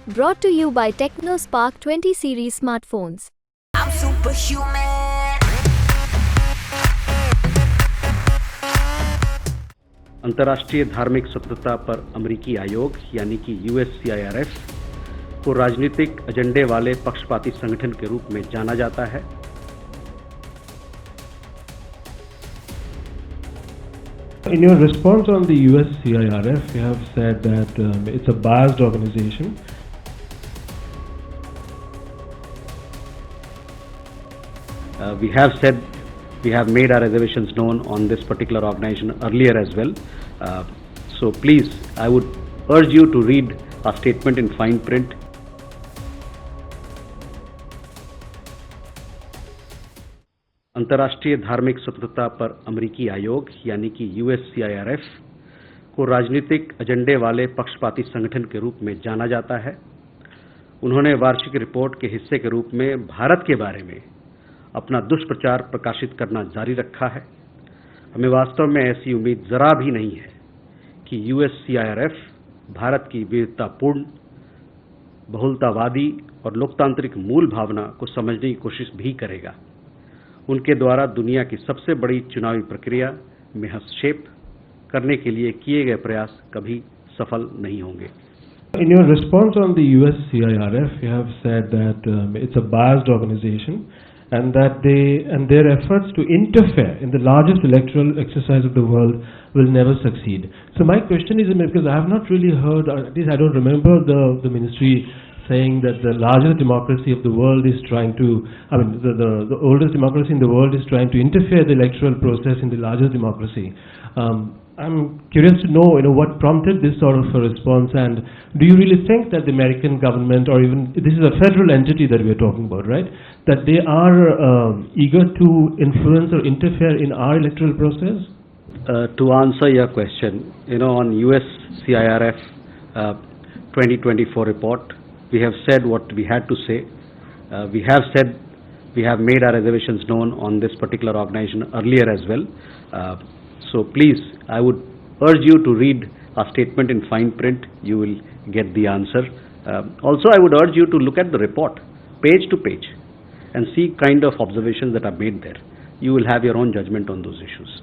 Brought to you by TechnoSpark 20 series smartphones. I'm superhuman. अंतर्राष्ट्रीय धार्मिक स्वतंत्रता पर अमेरिकी आयोग यानी कि USCIRF को राजनीतिक एजेंडे वाले पक्षपाती संगठन के रूप में जाना जाता है। In your response on the USCIRF, you have said that it's a biased organization. We have said we have made our reservations known on this particular organization earlier as well. So please, I would urge you to read our statement in fine print. अंतर्राष्ट्रीय धार्मिक स्वतंत्रता पर अमेरिकी आयोग यानी कि USCIRF को राजनीतिक एजेंडे वाले पक्षपाती संगठन के रूप में जाना जाता है। उन्होंने वार्षिक रिपोर्ट के हिस्से के रूप में भारत के बारे में अपना दुष्प्रचार प्रकाशित करना जारी रखा है। हमें वास्तव में ऐसी उम्मीद जरा भी नहीं है कि USCIRF भारत की विविधतापूर्ण, बहुलतावादी और लोकतांत्रिक मूल भावना को समझने की कोशिश भी करेगा। उनके द्वारा दुनिया की सबसे बड़ी चुनावी प्रक्रिया में हस्तक्षेप करने के लिए किए गए प्रयास कभी सफल नहीं होंगे। In your response on the USCIRF, you have said that it's a biased organization and that their efforts to interfere in the largest electoral exercise of the world will never succeed. So my question is, because I have not really heard, or at least I don't remember the ministry saying that the largest democracy of the world is trying to, the oldest democracy in the world is trying to interfere the electoral process in the largest democracy. I'm curious to know, what prompted this sort of a response, and do you really think that the American government, or even, this is a federal entity that we're talking about, right, that they are eager to influence or interfere in our electoral process? To answer your question, on USCIRF 2024 report, we have said what we had to say. We have said we have made our reservations known on this particular organization earlier as well. So please, I would urge you to read our statement in fine print. You will get the answer. Also, I would urge you to look at the report, page to page, and see kind of observations that are made there. You will have your own judgment on those issues.